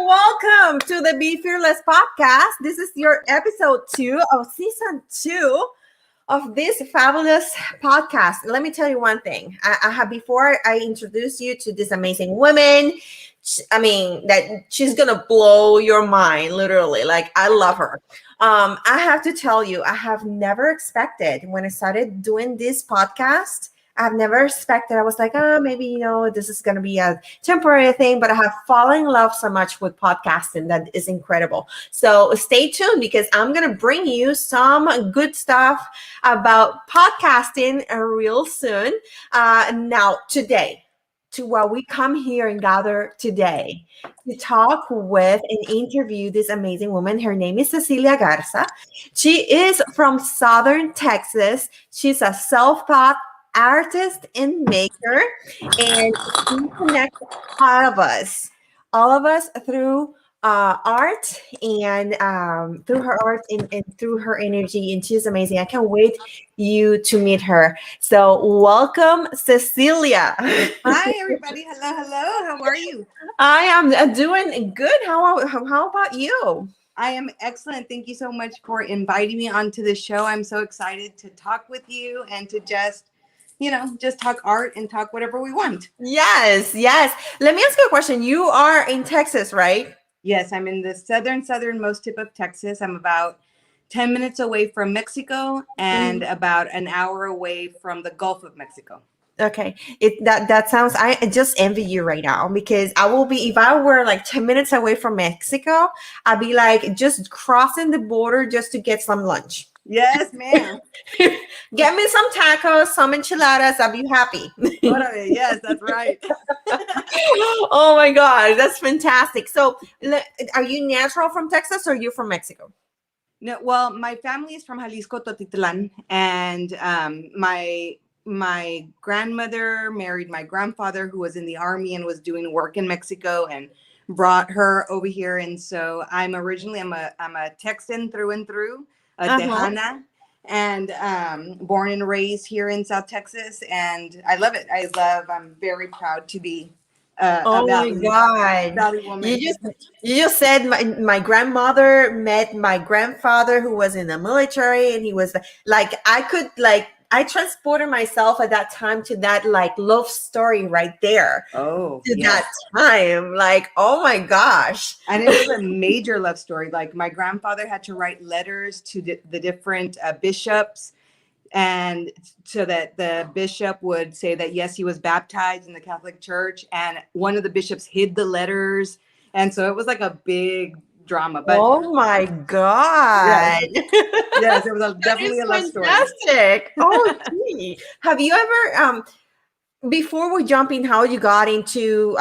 welcome to the Be Fearless podcast. This is your episode 2 of season 2 of this fabulous podcast. Let me tell you one thing. I have before I introduce you to this amazing woman. That she's gonna blow your mind, literally. Like, I love her. I have to tell you, I have never expected when I started doing this podcast. I've never expected. I was like, maybe, this is going to be a temporary thing, but I have fallen in love so much with podcasting that is incredible. So stay tuned because I'm going to bring you some good stuff about podcasting real soon. Now, today, to what we come here and gather today to talk with and interview this amazing woman. Her name is Cecilia Garza. She is from Southern Texas. She's a self-taught artist and maker, and she connects all of us through art and through her art and through her energy, and she's amazing. I can't wait you to meet her. So welcome, Cecilia. Hi everybody. Hello. How are you? I am doing good. How about you? I am excellent. Thank you so much for inviting me onto the show. I'm so excited to talk with you and to just talk art and talk whatever we want. Yes. Let me ask you a question. You are in Texas, right? Yes, I'm in the southernmost tip of Texas. I'm about 10 minutes away from Mexico and about an hour away from the Gulf of Mexico. Okay. That sounds, I just envy you right now because I will be, if I were like 10 minutes away from Mexico, I'd be like just crossing the border just to get some lunch. Yes, ma'am. Get me some tacos, some enchiladas. I'll be happy. Yes, that's right. Oh my God, that's fantastic. So, are you natural from Texas or are you from Mexico? No, well, my family is from Jalisco, Totitlan, and my grandmother married my grandfather, who was in the army and was doing work in Mexico, and brought her over here. And so I'm a Texan through and through. Tejana, and born and raised here in South Texas, and I love it. I'm very proud to be oh my God. Valley woman. You just said my grandmother met my grandfather who was in the military, and he was like, I transported myself at that time to that like love story right there. That time, like, oh my gosh. And it was a major love story. Like, my grandfather had to write letters to the different bishops, and so that the bishop would say that yes, he was baptized in the Catholic Church, and one of the bishops hid the letters, and so it was like a big drama. But oh my God. Yes, it was definitely a love story. Fantastic. Oh, gee. Have you ever before we jump in how you got into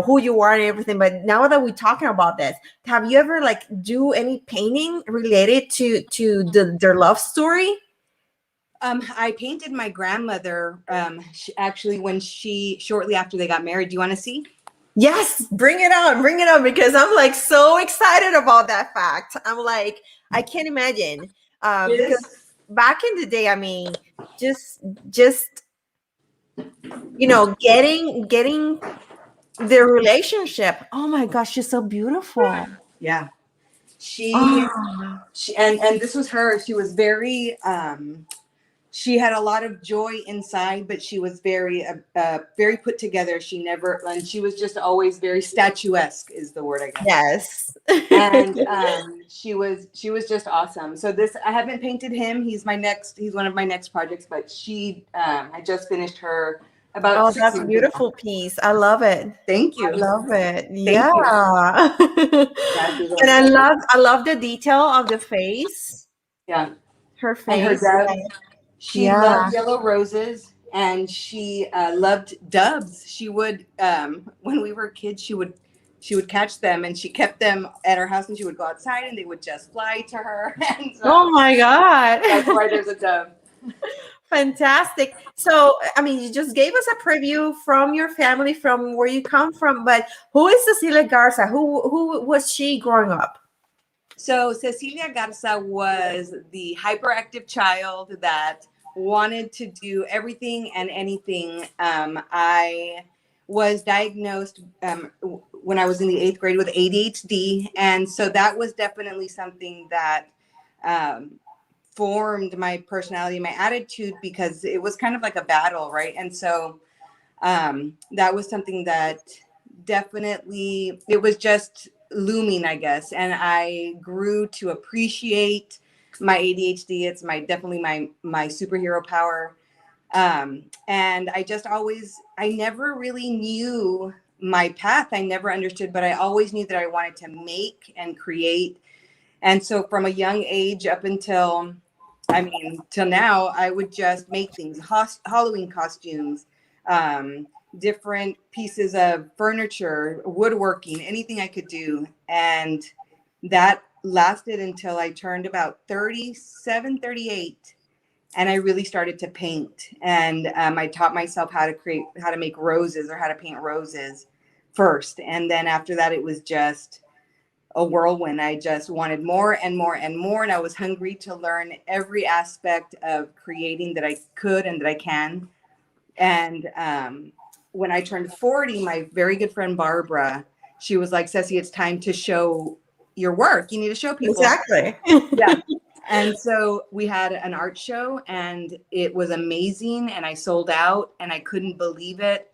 who you are and everything, but now that we're talking about this, have you ever like do any painting related to their love story? I painted my grandmother actually when shortly after they got married. Do you want to see? Yes, bring it on because I'm like so excited about that fact. I'm like, I can't imagine because back in the day, I mean, just getting their relationship. Oh my gosh, she's so beautiful. Yeah, she and this was her. She was very she had a lot of joy inside, but she was very put together. She was just always very statuesque is the word, I guess. Yes. And she was just awesome. So I haven't painted him. He's one of my next projects, but I just finished her about that's a beautiful piece. I love it. Thank you. I love it. Yeah. And I love the detail of the face. Yeah. Her face. And her She loved yellow roses, and she loved doves. She would, when we were kids, she would catch them, and she kept them at her house, and she would go outside, and they would just fly to her. And so, oh my God! That's why there's a dove. Fantastic. So, I mean, you just gave us a preview from your family, from where you come from, but who is Cecilia Garza? Who was she growing up? So Cecilia Garza was the hyperactive child that wanted to do everything and anything. I was diagnosed when I was in the 8th grade with ADHD. And so that was definitely something that formed my personality, my attitude, because it was kind of like a battle, right? And so that was something that definitely, it was just looming, I guess. And I grew to appreciate my ADHD. It's definitely my superhero power. And I just always, I never really knew my path. I never understood, but I always knew that I wanted to make and create. And so from a young age up until, till now, I would just make things, Halloween costumes, different pieces of furniture, woodworking, anything I could do. And that lasted until I turned about 37, 38. And I really started to paint. And I taught myself how to make roses, or how to paint roses first. And then after that, it was just a whirlwind. I just wanted more and more and more. And I was hungry to learn every aspect of creating that I could and that I can. And when I turned 40, my very good friend Barbara, she was like, Ceci, it's time to show your work. You need to show people. Exactly. Yeah. And so we had an art show, and it was amazing. And I sold out, and I couldn't believe it.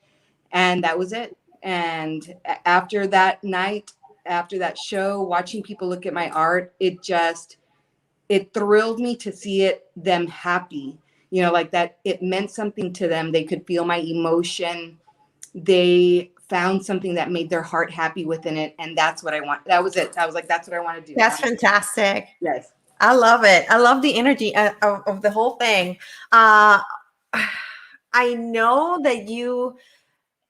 And that was it. And after that night, after that show, watching people look at my art, it thrilled me to see them happy, like that it meant something to them. They could feel my emotion. They found something that made their heart happy within it. And that's what I want. That was it. I was like, that's what I want to do. That's fantastic. Yes. I love it. I love the energy of the whole thing. I know that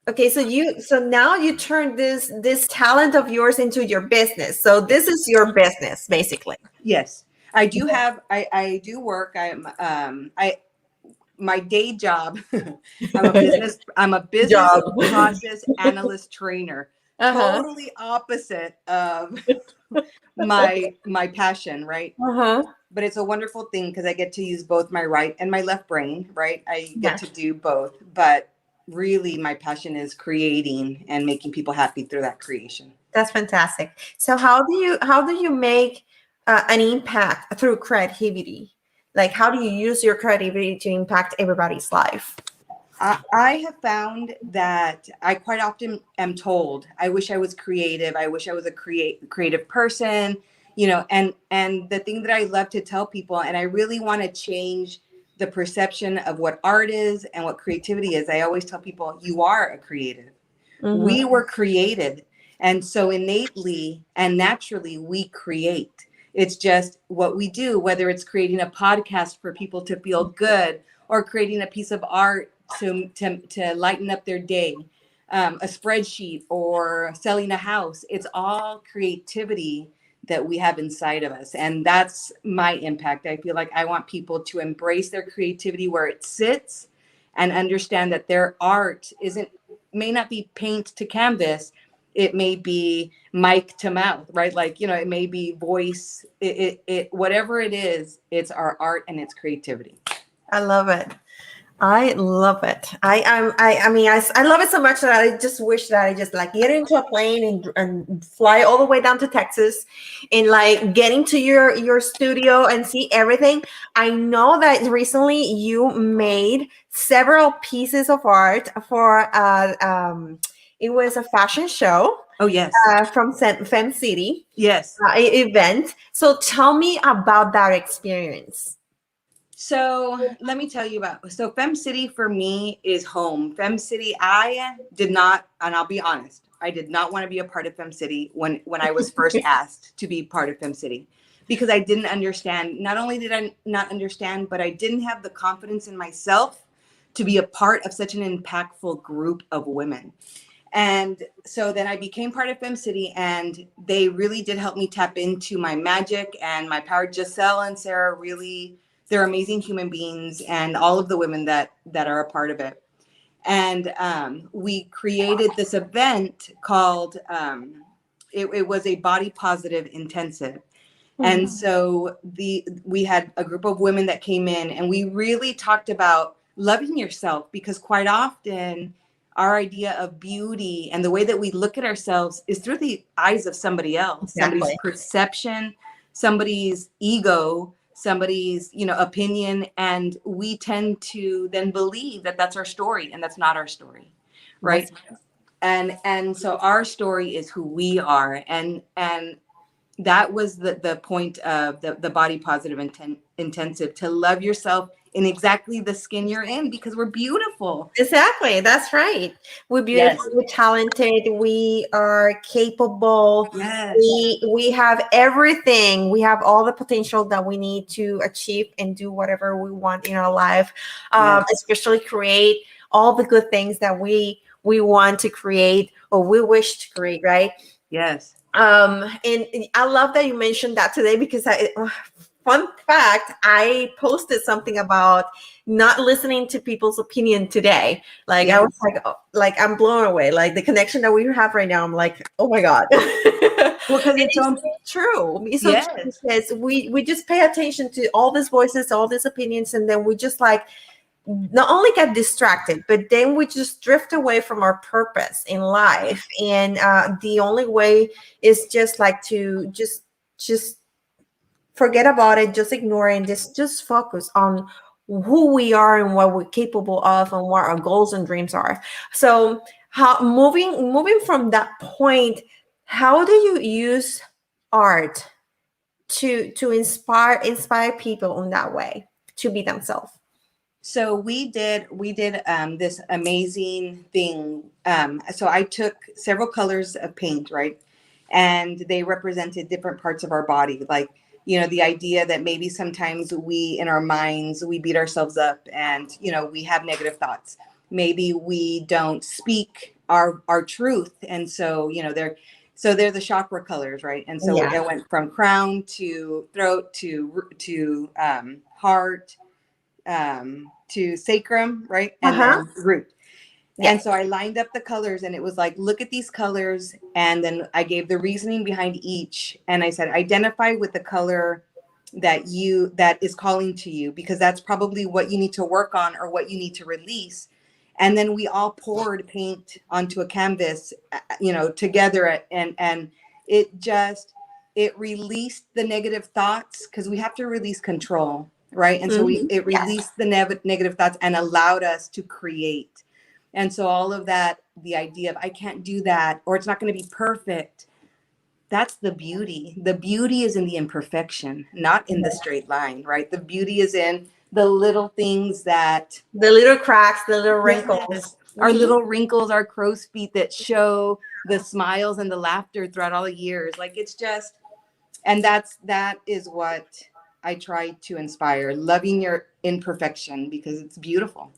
okay, so now you turn this talent of yours into your business. So this is your business, basically. Yes. I do have, I do work. My day job, I'm a business process analyst trainer. Totally opposite of my passion, right? But it's a wonderful thing because I get to use both my right and my left brain, right? I get to do both, but really my passion is creating and making people happy through that creation. That's fantastic. So how do you make an impact through creativity? Like, how do you use your creativity to impact everybody's life? I have found that I quite often am told, I wish I was creative. I wish I was a creative person, and the thing that I love to tell people, and I really want to change the perception of what art is and what creativity is. I always tell people, you are a creative. We were created. And so innately and naturally, we create. It's just what we do, whether it's creating a podcast for people to feel good, or creating a piece of art to lighten up their day, a spreadsheet, or selling a house. It's all creativity that we have inside of us. And that's my impact. I feel like I want people to embrace their creativity where it sits, and understand that their art may not be paint to canvas. It may be mic to mouth, right? Like, it may be voice, whatever it is, it's our art and it's creativity. I love it. I love it. I love it so much that I just wish that I just like get into a plane and fly all the way down to Texas, and like get into your studio and see everything. I know that recently you made several pieces of art for it was a fashion show. Oh, yes. From Fem City. Yes. Event. So tell me about that experience. So let me tell you so Fem City for me is home. Fem City, I did not, and I'll be honest, I did not want to be a part of Fem City when I was first asked to be part of Fem City, because I didn't understand. Not only did I not understand, but I didn't have the confidence in myself to be a part of such an impactful group of women. And so then I became part of Fem City, and they really did help me tap into my magic and my power. Giselle and Sarah, really, they're amazing human beings, and all of the women that are a part of it. And we created this event called, it was a body positive intensive. And so we had a group of women that came in, and we really talked about loving yourself, because quite often our idea of beauty and the way that we look at ourselves is through the eyes of somebody else, somebody's Exactly. perception, somebody's ego, somebody's, opinion. And we tend to then believe that that's our story, and that's not our story. That's Right. And so our story is who we are. And that was the point of the body positive intensive, to love yourself in exactly the skin you're in, because we're beautiful. exactly. That's right. We're beautiful. Yes. We're talented. We are capable. Yes. We have everything. We have all the potential that we need to achieve and do whatever we want in our life. Yes. Especially create all the good things that we want to create or we wish to create. Right. Yes. And I love that you mentioned that today, because fun fact, I posted something about not listening to people's opinion today. Like I was Yes. like, oh, like I'm blown away. Like the connection that we have right now, I'm like, oh my god. Well, because And it's it's so so true. It's so true, yes. because we just pay attention to all these voices, all these opinions, and then we just like not only get distracted, but then we just drift away from our purpose in life. And the only way is just like to just forget about it, just ignore it, and just focus on who we are and what we're capable of and what our goals and dreams are. So how moving from that point, how do you use art to inspire people in that way to be themselves? So we did this amazing thing. So I took several colors of paint, right? And they represented different parts of our body. Like, the idea that maybe sometimes we, in our minds, we beat ourselves up, and, we have negative thoughts. Maybe we don't speak our truth. And so, they're the chakra colors, right? And so Yeah. it went from crown to throat to heart, to sacrum, right? And Uh-huh. then root. And Yes. so I lined up the colors, and it was like, look at these colors. And then I gave the reasoning behind each. And I said, identify with the color that is calling to you, because that's probably what you need to work on or what you need to release. And then we all poured paint onto a canvas, together. And it released the negative thoughts, because we have to release control, right? And so Mhm. it Yes. released the negative thoughts and allowed us to create. And so all of that, the idea of I can't do that, or it's not going to be perfect, that's the beauty. The beauty is in the imperfection, not in the straight line, right? The beauty is in the little things that, The little cracks, the little wrinkles. yes, our Mhm. little wrinkles, our crow's feet that show the smiles and the laughter throughout all the years. Like, it's just, and that is what I try to inspire, loving your imperfection, because it's beautiful.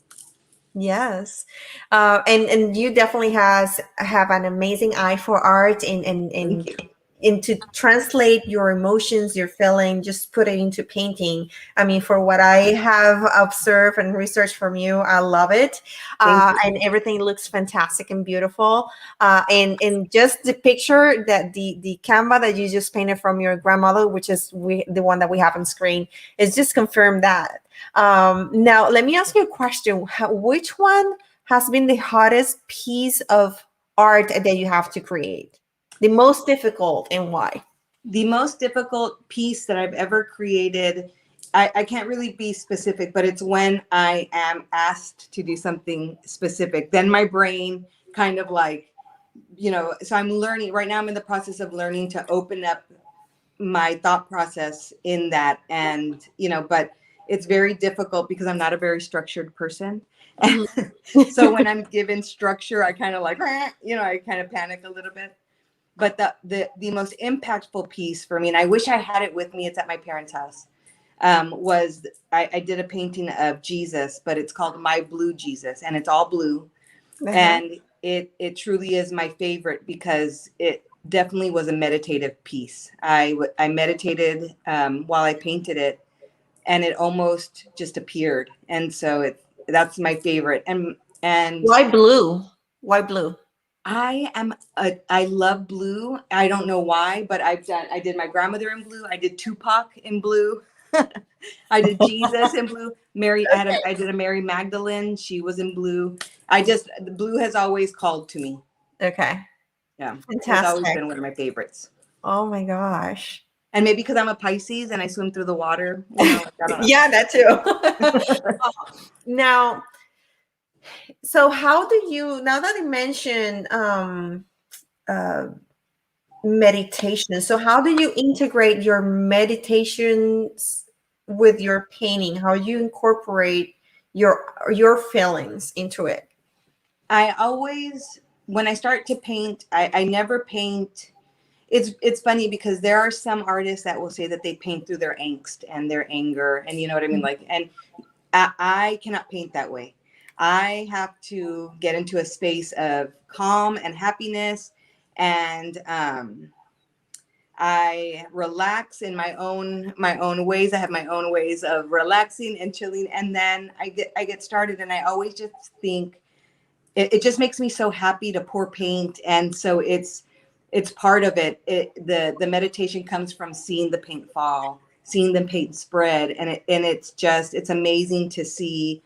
Yes, and you definitely have an amazing eye for art, Thank you. and to translate your emotions, your feeling, just put it into painting. I mean, for what I have observed and researched from you, I love it, Thank you. and everything looks fantastic and beautiful. And just the picture that the canva that you just painted from your grandmother, which is the one that we have on screen, is just confirmed that. Now, let me ask you a question. Which one has been the hardest piece of art that you have to create? The most difficult, and why? The most difficult piece that I've ever created, I can't really be specific, but it's when I am asked to do something specific. Then my brain kind of like, so I'm learning right now. I'm in the process of learning to open up my thought process in that. And, but it's very difficult because I'm not a very structured person. Mhm. So when I'm given structure, I kind of like, I kind of panic a little bit. But the most impactful piece for me, and I wish I had it with me, it's at my parents' house, was I did a painting of Jesus, but it's called My Blue Jesus, and it's all blue. Uh-huh. And it truly is my favorite, because it definitely was a meditative piece. I meditated while I painted it, and it almost just appeared. And so that's my favorite. And Why blue? Why blue? I love blue. I don't know why, but I did my grandmother in blue. I did Tupac in blue. I did Jesus in blue. I did a Mary Magdalene. She was in blue. The blue has always called to me. Okay. Yeah. It's always Fantastic. been one of my favorites. Oh my gosh. And maybe because I'm a Pisces and I swim through the water, I don't know. Yeah, that too. Now, so how do you, now that you mentioned uh, meditation, so how do you integrate your meditations with your painting? How you incorporate your feelings into it? I always, when I start to paint, I never paint. It's funny because there are some artists that will say that they paint through their angst and their anger, and you know what I mean? Like, and I cannot paint that way. I have to get into a space of calm and happiness, and I relax in my own ways. I have my own ways of relaxing and chilling, and then I get started, and I always just think it just makes me so happy to pour paint, and so it's part of it. The meditation comes from seeing the paint fall, seeing the paint spread, and it's amazing to see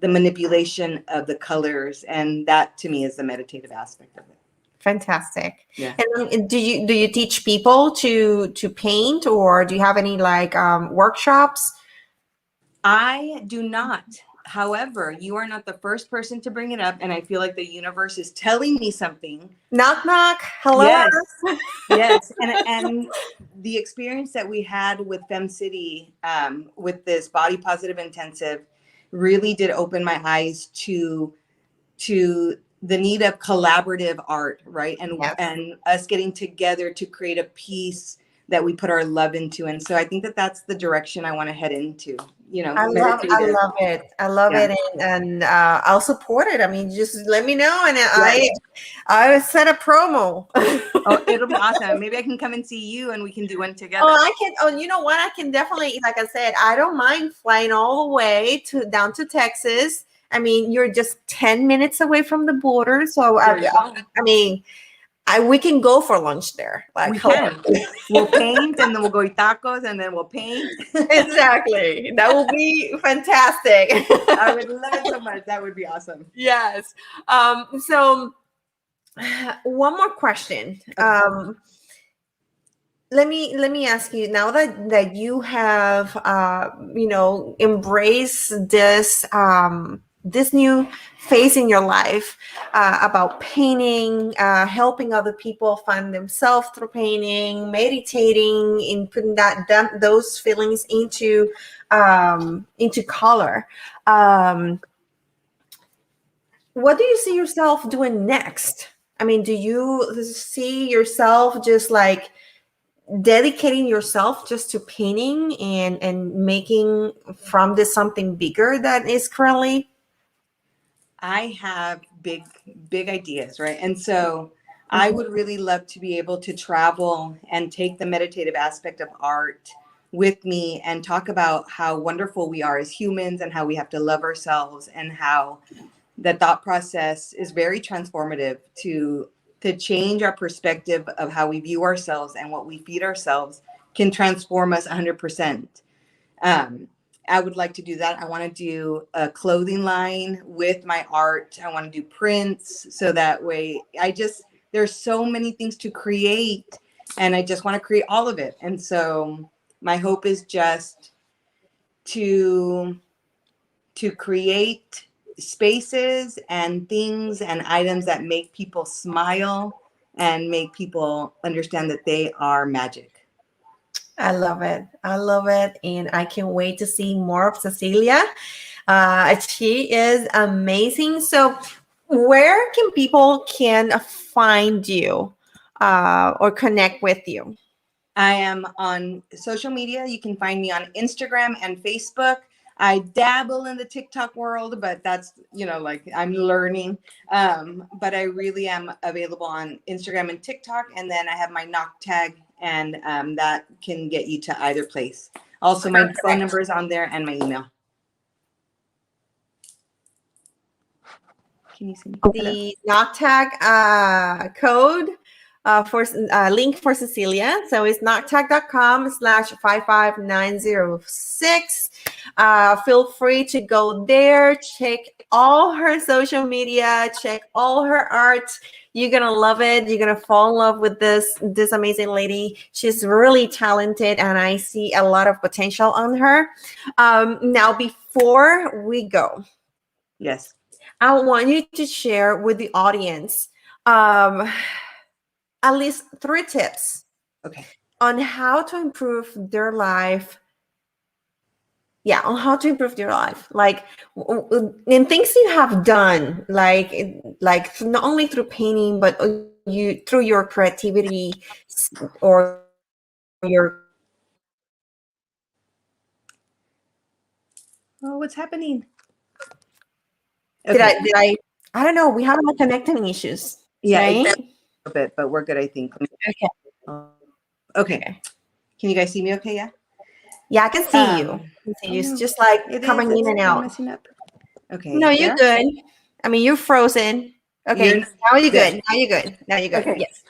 the manipulation of the colors, and that to me is the meditative aspect of it. Fantastic. Yeah. And do you teach people to paint, or do you have any like workshops? I do not. However, you are not the first person to bring it up, and I feel like the universe is telling me something. Knock knock. Hello. Yes. Yes, and the experience that we had with Fem City, with this body positive intensive, really did open my eyes to the need of collaborative art, right? Yes. And us getting together to create a piece that we put our love into. And so I think that that's the direction I want to head into. I Meditative. love it. I love Yeah. it, and I'll support it. I mean, just let me know, and Yes. I set a promo. Oh, it'll be awesome. Maybe I can come and see you, and we can do one together. Oh, I can. Oh, you know what? I can definitely, like I said, I don't mind flying all the way down to Texas. I mean, you're just 10 minutes away from the border, so There you go. I mean, we can go for lunch there. Like, We can. We'll paint, and then we'll go eat tacos, and then we'll paint. Exactly. That will be fantastic. I would love it so much. That would be awesome. Yes. So one more question. Let me ask you, now that you have embraced this new phase in your life, about painting, helping other people find themselves through painting, meditating, and putting those feelings into color. What do you see yourself doing next? I mean, do you see yourself just like dedicating yourself just to painting and making from this something bigger that is currently? I have big ideas, right? And so I would really love to be able to travel and take the meditative aspect of art with me and talk about how wonderful we are as humans and how we have to love ourselves, and how the thought process is very transformative to change our perspective of how we view ourselves, and what we feed ourselves can transform us 100%. I would like to do that. I want to do a clothing line with my art. I want to do prints, so that way there's so many things to create, and I just want to create all of it. And so my hope is just to create spaces and things and items that make people smile and make people understand that they are magic. I love it. I love it. And I can't wait to see more of Cecilia. She is amazing. So where can people find you or connect with you? I am on social media. You can find me on Instagram and Facebook. I dabble in the TikTok world, but that's, like I'm learning. But I really am available on Instagram and TikTok. And then I have my knock tag, and that can get you to either place. Also, my phone number is on there, and my email. Can you see me? The knock tag code for link for Cecilia. So it's knocktack.com/55906. Feel free to go there, check all her social media, check all her art. You're gonna love it. You're gonna fall in love with this amazing lady. She's really talented, and I see a lot of potential on her. Now, before we go, Yes. I want you to share with the audience at least 3 tips. Okay. On how to improve their life. Yeah, on how to improve their life, like and things you have done, like not only through painting, but you through your creativity or your Oh, what's happening? did Okay. I don't know, we have no connecting issues, Yeah, right? it's a bit, but we're good, I think. Okay. Okay. Can you guys see me okay? Yeah. Yeah, I can see you. It's just like coming in and out. messing up. Okay. No, you're There. good. I mean, you're frozen. You're Okay, now you're good. good. Now you're good. Now you're good. Okay. Yes.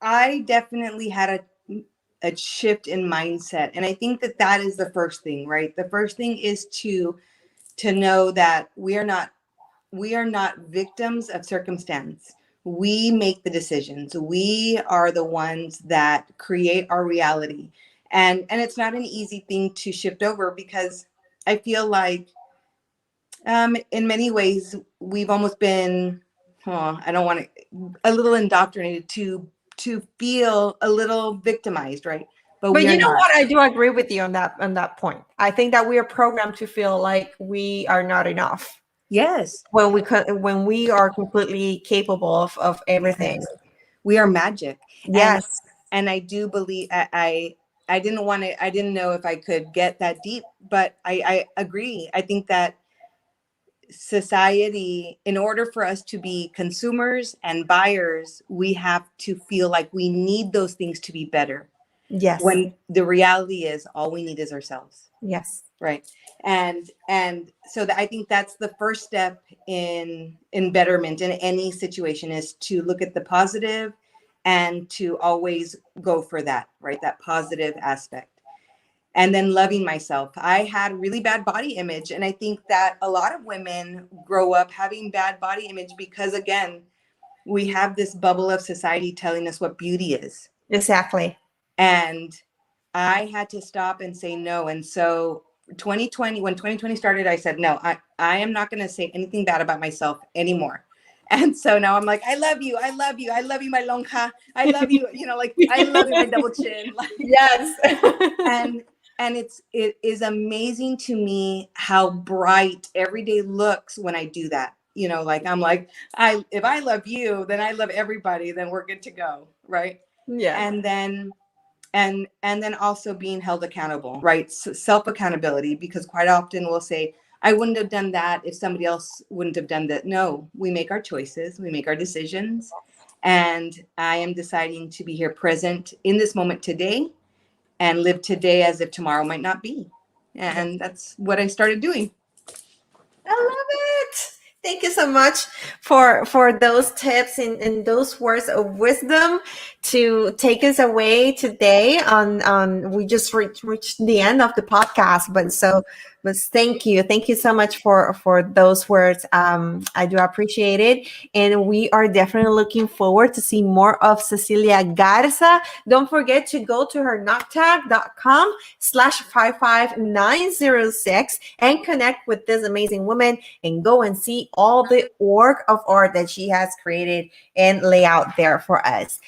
I definitely had a shift in mindset, and I think that is the first thing, right? The first thing is to know that we are not victims of circumstance. We make the decisions. We are the ones that create our reality, and it's not an easy thing to shift over, because I feel like in many ways we've almost been, I don't want to, a little indoctrinated to feel a little victimized, right? But But we are you know not. what? I do agree with you on that point. I think that we are programmed to feel like we are not enough Yes. when we are completely capable of everything. Yes. We are magic. Yes. And I do believe, I didn't want to, I didn't know if I could get that deep, but I agree. I think that society, in order for us to be consumers and buyers, we have to feel like we need those things to be better. Yes. When the reality is all we need is ourselves. Yes. Right. And so I think that's the first step in betterment in any situation, is to look at the positive and to always go for that, right? That positive aspect. And then loving myself. I had really bad body image. And I think that a lot of women grow up having bad body image because, again, we have this bubble of society telling us what beauty is. Exactly. And I had to stop and say no. And so 2020, when 2020 started, I said, no, I am not going to say anything bad about myself anymore. And so now I'm like, I love you. I love you. I love you, my lonja. I love you. You know, like, I love you, my double chin. Like, yes. and it is amazing to me how bright every day looks when I do that. You know, like, I'm like, if I love you, then I love everybody, then we're good to go. Right. Yeah. And then also being held accountable, right? So self accountability, because quite often we'll say, I wouldn't have done that if somebody else wouldn't have done that. No, we make our choices, we make our decisions. And I am deciding to be here present in this moment today and live today as if tomorrow might not be. And that's what I started doing. I love it. Thank you so much for those tips and those words of wisdom to take us away today. On we just reached the end of the podcast, but thank you so much for those words. I do appreciate it, and we are definitely looking forward to see more of Cecilia Garza. Don't forget to go to her knocktack.com/55906 and connect with this amazing woman and go and see all the work of art that she has created and lay out there for us.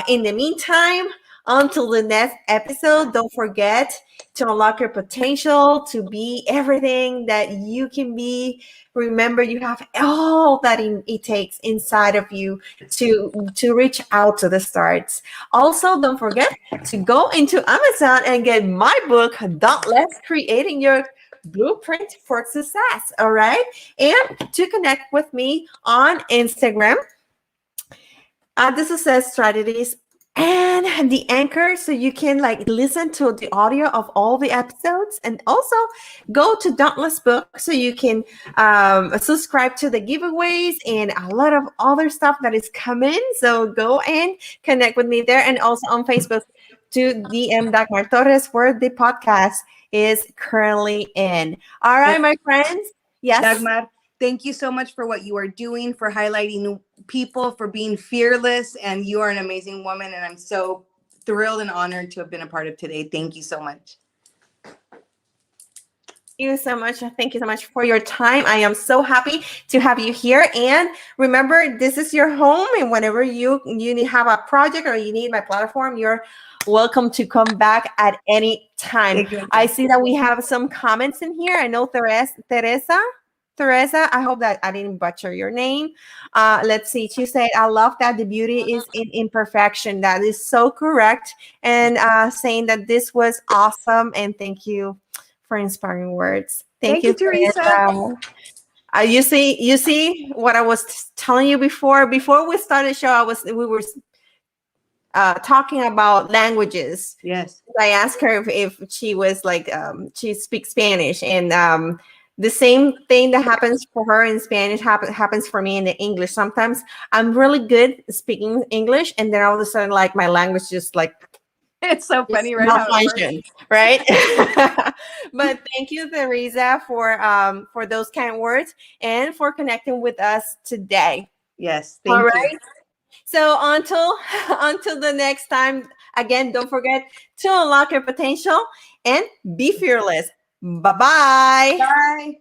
In the meantime, until the next episode, don't forget to unlock your potential, to be everything that you can be. Remember, you have all that it takes inside of you to reach out to the stars. Also, don't forget to go into Amazon and get my book, Dauntless, Creating Your Blueprint for Success. All right. And to connect with me on Instagram, the Success Strategies. And open the Anchor so you can like listen to the audio of all the episodes, and also go to Dauntless Book so you can subscribe to the giveaways and a lot of other stuff that is coming. So go and connect with me there, and also on Facebook to DM Dagmar Torres, where the podcast is currently in. All right, my friends. Yes. Dagmar, thank you so much for what you are doing, for highlighting people, for being fearless. And you are an amazing woman. And I'm so thrilled and honored to have been a part of today. Thank you so much. You so much. Thank you so much for your time. I am so happy to have you here. And remember, this is your home. And whenever you have a project or you need my platform, you're welcome to come back at any time. I see that we have some comments in here. I know Teresa, I hope that I didn't butcher your name. Let's see. She said, I love that the beauty is in imperfection. That is so correct. And saying that this was awesome. And thank you for inspiring words. Thank you, Teresa. You see what I was telling you before we started the show. We were talking about languages. Yes. I asked her if she was like she speaks Spanish, and the same thing that happens for her in Spanish happens for me in the English. Sometimes I'm really good speaking English, and then all of a sudden, like my language just like. It's so funny, right? Malfunction, right? But thank you, Teresa, for those kind words and for connecting with us today. Yes, thank you. So until the next time, again, don't forget to unlock your potential and be fearless. Bye-bye. Bye.